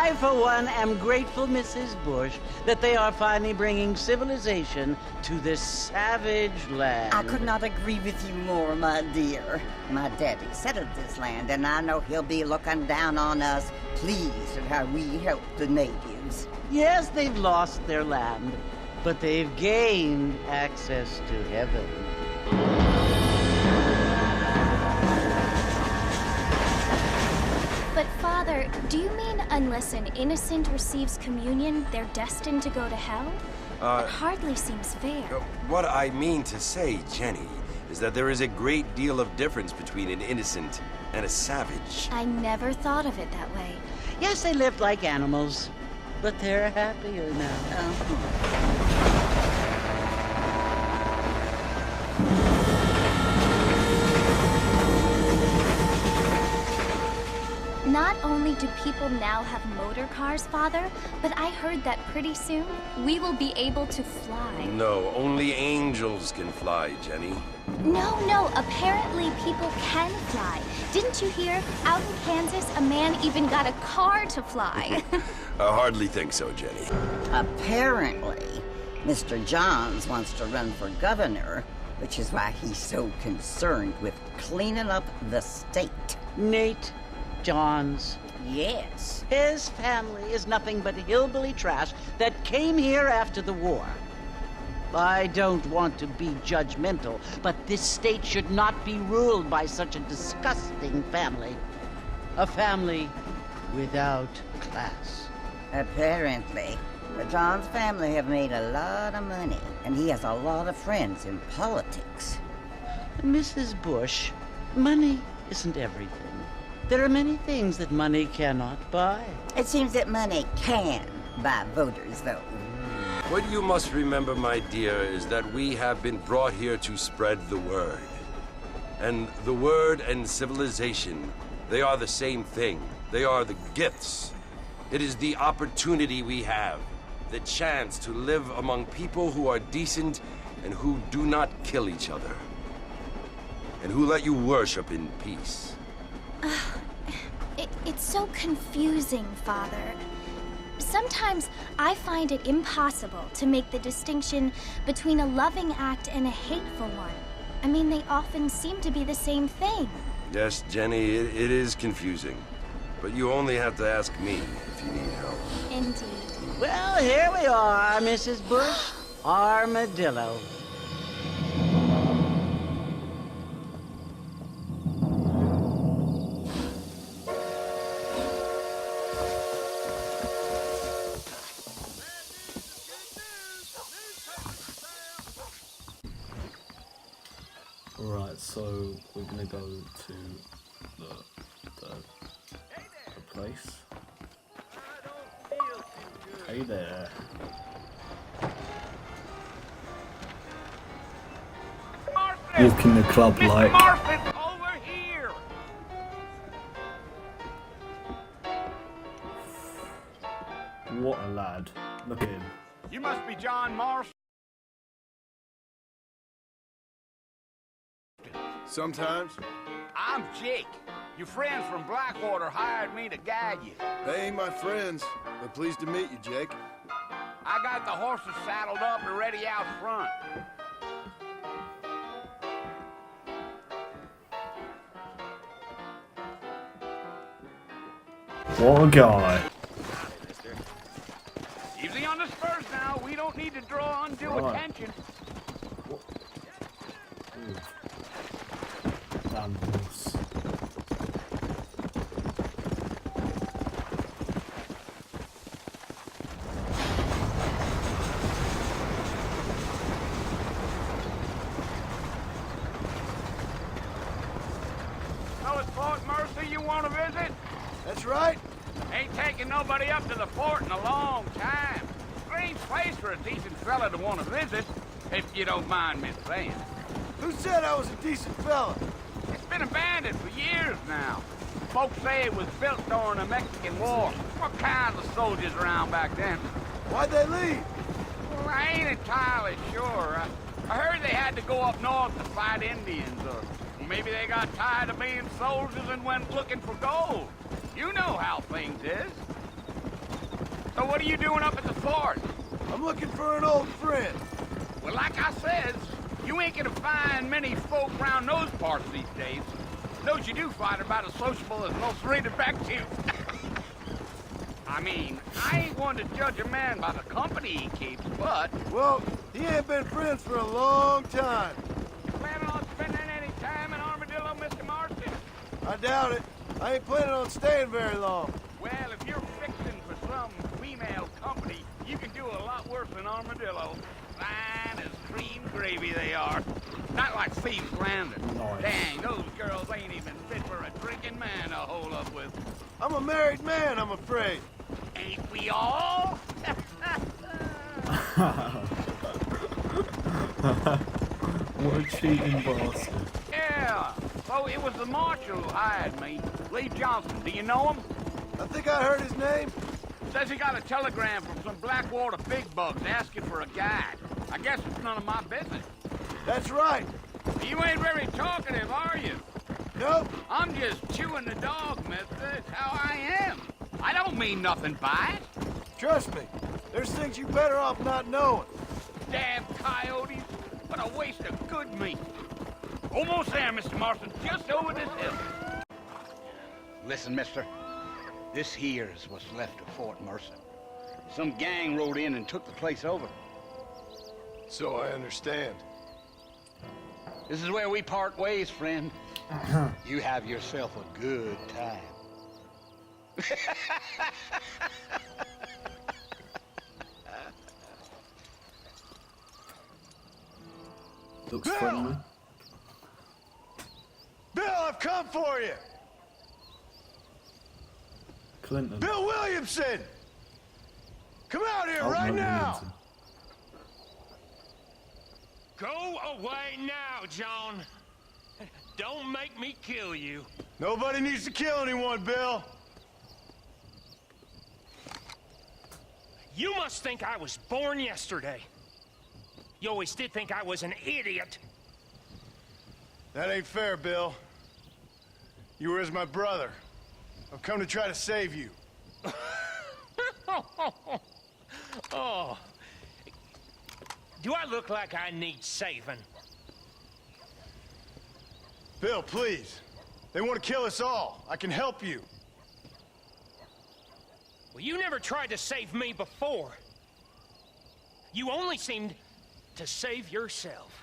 I, for one, am grateful, Mrs. Bush, that they are finally bringing civilization to this savage land. I could not agree with you more, my dear. My daddy settled this land, and I know he'll be looking down on us, pleased at how we help the natives. Yes, they've lost their land, but they've gained access to heaven. But Father, do you mean unless an innocent receives communion, they're destined to go to hell? It hardly seems fair. What I mean to say, Jenny, is that there is a great deal of difference between an innocent and a savage. I never thought of it that way. Yes, they lived like animals, but they're happier now. Not only do people now have motor cars, Father, but I heard that pretty soon we will be able to fly. No, only angels can fly, Jenny. No, apparently people can fly. Didn't you hear? Out in Kansas, a man even got a car to fly. I hardly think so, Jenny. Apparently, Mr. Johns wants to run for governor, which is why he's so concerned with cleaning up the state. Nate Johns. Yes. His family is nothing but hillbilly trash that came here after the war. I don't want to be judgmental, but this state should not be ruled by such a disgusting family. A family without class. Apparently, the Johns family have made a lot of money, and he has a lot of friends in politics. Mrs. Bush, money isn't everything. There are many things that money cannot buy. It seems that money can buy voters, though. What you must remember, my dear, is that we have been brought here to spread the word. And the word and civilization, they are the same thing. They are the gifts. It is the opportunity we have, the chance to live among people who are decent and who do not kill each other. And who let you worship in peace. It's so confusing, Father. Sometimes I find it impossible to make the distinction between a loving act and a hateful one. I mean, they often seem to be the same thing. Yes, Jenny, it is confusing. But you only have to ask me if you need help. Indeed. Well, here we are, Mrs. Bush. Armadillo. Right, so we're gonna go to the place. Hey there. Walking the club like. Marfin, over here! What a lad. Look at him. You must be John Marston. Sometimes. I'm Jake. Your friends from Blackwater hired me to guide you. They ain't my friends, but pleased to meet you, Jake. I got the horses saddled up and ready out front. What a guy. Easy on the spurs now. We don't need to draw undue attention. Damn horse. So it's Fort Mercy you want to visit? That's right. Ain't taking nobody up to the fort in a long time. Strange place for a decent fella to want to visit, if you don't mind me saying. Who said I was a decent fella? It's been abandoned for years now. Folks say it was built during the Mexican War. What kinds of soldiers around back then? Why'd they leave? Well, I ain't entirely sure. I heard they had to go up north to fight Indians, or maybe they got tired of being soldiers and went looking for gold. You know how things is. What are you doing up at the fort? I'm looking for an old friend. Well, like I says, you ain't gonna find many folk around those parts these days. Those you do find are about as sociable as most raided back to. I mean, I ain't one to judge a man by the company he keeps, but... Well, he ain't been friends for a long time. Planning on spending any time in Armadillo, Mr. Marston? I doubt it. I ain't planning on staying very long. Well, if you're fixing for some female company, you can do a lot worse than Armadillo. Fine as cream gravy they are. Not like Thieves Landing. Nice. Dang, those girls ain't even fit for a drinking man to hole up with. I'm a married man, I'm afraid. Ain't we all? What a cheating bastard. Yeah. So it was the marshal who hired me. Lee Johnson. Do you know him? I think I heard his name. Says he got a telegram from some Blackwater big bugs asking for a guide. I guess it's none of my business. That's right. You ain't very talkative, are you? Nope. I'm just chewing the dog, mister. It's how I am. I don't mean nothing by it. Trust me. There's things you better off not knowing. Damn coyotes. What a waste of good meat. Almost there, Mr. Marston. Just over this hill. Listen, mister. This here is what's left of Fort Mercer. Some gang rode in and took the place over. So I understand. This is where we part ways, friend. You have yourself a good time. Looks Bill! friendly. Bill, I've come for you. Clinton. Bill Williamson! Come out here Oh, right no, now! Williamson. Go away now, John. Don't make me kill you. Nobody needs to kill anyone, Bill. You must think I was born yesterday. You always did think I was an idiot. That ain't fair, Bill. You were as my brother. I've come to try to save you. Oh. Do I look like I need saving? Bill, please. They want to kill us all. I can help you. Well, you never tried to save me before. You only seemed to save yourself.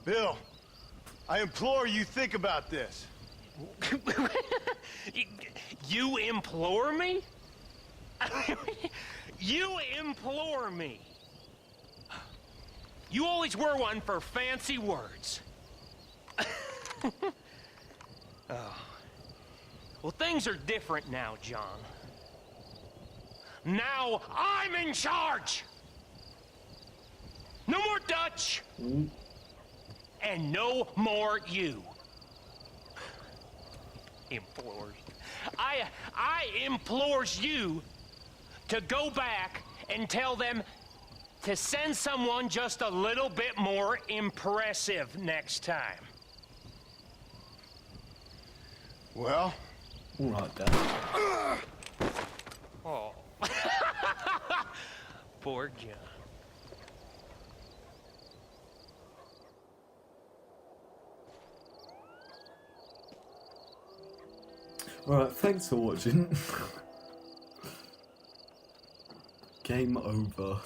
Bill, I implore you think about this. You implore me? You implore me. You always were one for fancy words. Oh. Well, things are different now, John. Now I'm in charge. No more Dutch. And no more you. Implores. I implores you to go back and tell them to send someone just a little bit more impressive next time. Well? All right, Dad. Oh. Poor John. Alright, thanks for watching. Game over.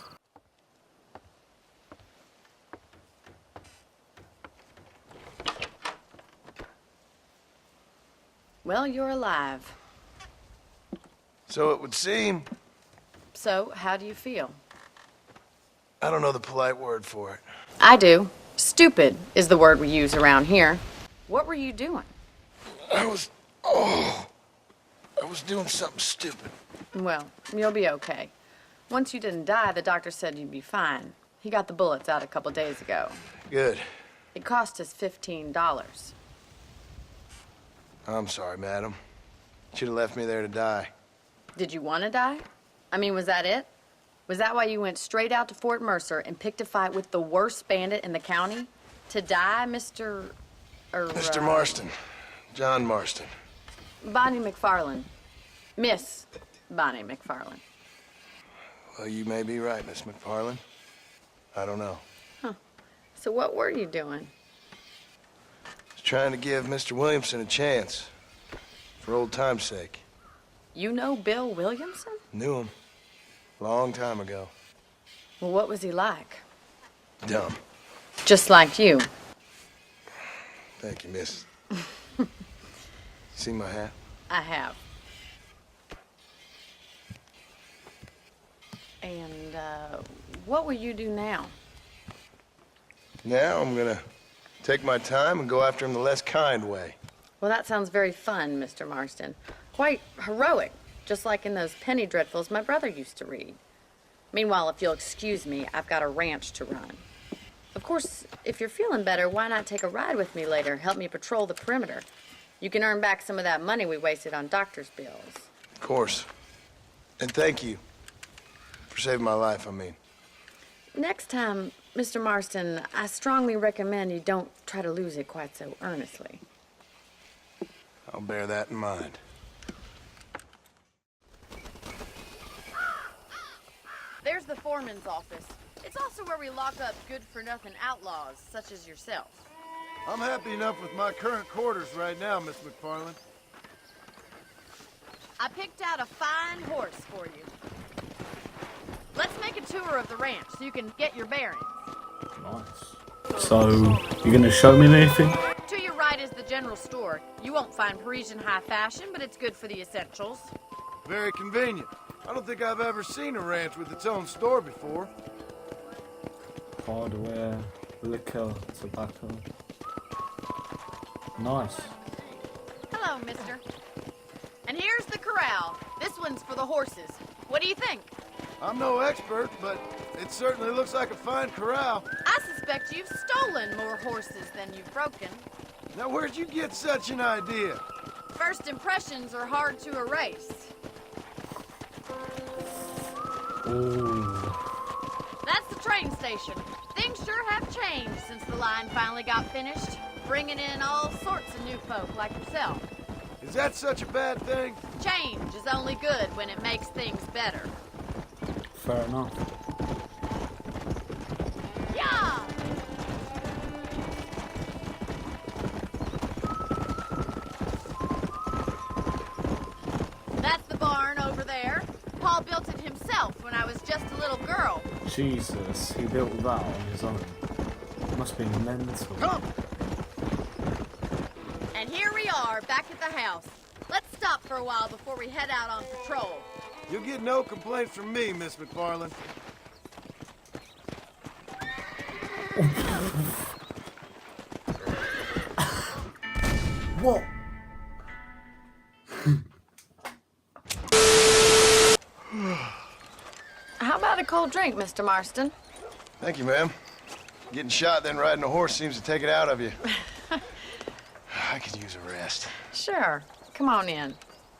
Well, you're alive. So it would seem. So, how do you feel? I don't know the polite word for it. I do. Stupid is the word we use around here. What were you doing? I was doing something stupid. Well, you'll be okay. Once you didn't die, the doctor said you'd be fine. He got the bullets out a couple days ago. Good. It cost us $15. I'm sorry, madam. Should have left me there to die. Did you want to die? I mean, was that it? Was that why you went straight out to Fort Mercer and picked a fight with the worst bandit in the county? To die, Mr. Mr. Marston. John Marston. Bonnie McFarland. Miss Bonnie McFarland. Well, you may be right, Miss McFarland. I don't know. So what were you doing? Just trying to give Mr. Williamson a chance. For old time's sake. You know Bill Williamson? Knew him. Long time ago. Well, what was he like? Dumb. Just like you. Thank you, miss. See my hat? I have. And, what will you do now? Now I'm gonna take my time and go after him the less kind way. Well, that sounds very fun, Mr. Marston. Quite heroic, just like in those penny dreadfuls my brother used to read. Meanwhile, if you'll excuse me, I've got a ranch to run. Of course, if you're feeling better, why not take a ride with me later? Help me patrol the perimeter. You can earn back some of that money we wasted on doctor's bills. Of course. And thank you. For saving my life, I mean. Next time, Mr. Marston, I strongly recommend you don't try to lose it quite so earnestly. I'll bear that in mind. There's the foreman's office. It's also where we lock up good-for-nothing outlaws, such as yourself. I'm happy enough with my current quarters right now, Miss McFarland. I picked out a fine horse for you. Let's make a tour of the ranch so you can get your bearings. Nice. So, you're gonna show me anything? To your right is the general store. You won't find Parisian high fashion, but it's good for the essentials. Very convenient. I don't think I've ever seen a ranch with its own store before. Hardware, liquor, tobacco. Nice. Hello, mister. And here's the corral. This one's for the horses. What do you think? I'm no expert, but it certainly looks like a fine corral. I suspect you've stolen more horses than you've broken. Now, where'd you get such an idea? First impressions are hard to erase. Ooh. That's the train station. Things sure have changed since the line finally got finished, bringing in all sorts of new folk like yourself. Is that such a bad thing? Change is only good when it makes things better. Fair enough. Yeah! That's the barn over there. Paul built it himself when I was just a little girl. Jesus, he built that on his own. Must be mental. Come! And here we are, back at the house. Let's stop for a while before we head out on patrol. You'll get no complaints from me, Miss McFarland. What? How about a cold drink, Mr. Marston? Thank you, ma'am. Getting shot, then riding a horse seems to take it out of you. I could use a rest. Sure. Come on in.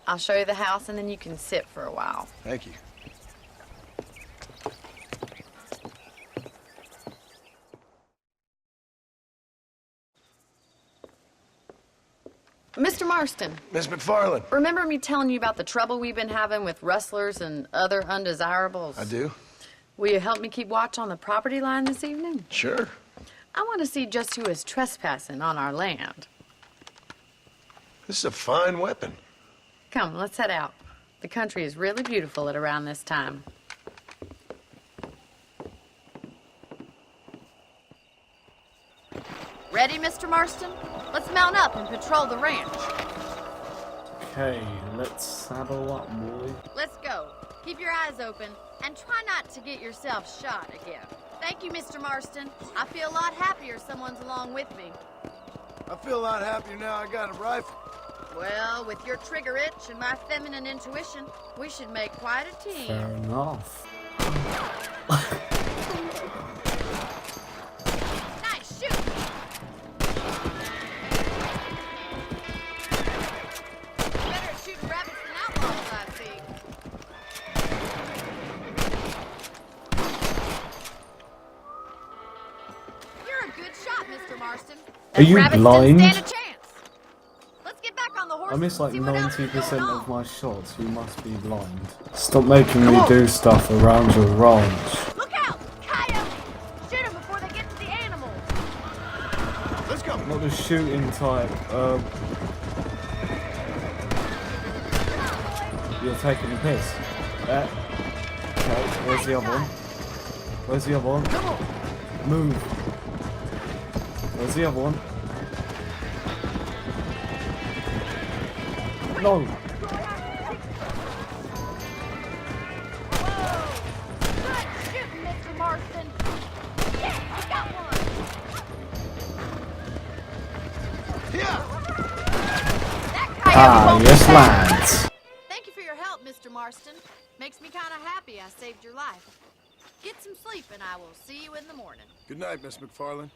I'll show you the house, and then you can sit for a while. Thank you. Mr. Marston, Miss McFarland. remember me telling you about the trouble we've been having with rustlers and other undesirables? I do? Will you help me keep watch on the property line this evening? Sure. I want to see just who is trespassing on our land. This is a fine weapon. Come, let's head out. The country is really beautiful at around this time. Ready, Mr. Marston? Let's mount up and patrol the ranch. Okay, let's saddle up, boy. Let's go. Keep your eyes open and try not to get yourself shot again. Thank you, Mr. Marston. I feel a lot happier someone's along with me. I feel a lot happier now I got a rifle. Well, with your trigger itch and my feminine intuition, we should make quite a team. Fair enough. Nice shoot! Better at shooting rabbits than outlaws, I see. You're a good shot, Mr. Marston. Are you Rabbits blind? didn't stand a chance. Let's get back on the horses miss like 90% of my shots, you must be blind. Stop making me do stuff around your ranch. Look out! Coyotes! Shoot them before they get to the animals! Let's go! Not the shooting type. You're taking the piss. Okay, where's the other one? Where's the other one? Move. Where's the other one? No! Good shooting, Mr. Marston! Yeah, you got one! Yes, lads. Thank you for your help, Mr. Marston. Makes me kind of happy I saved your life. Get some sleep and I will see you in the morning. Good night, Miss McFarlane.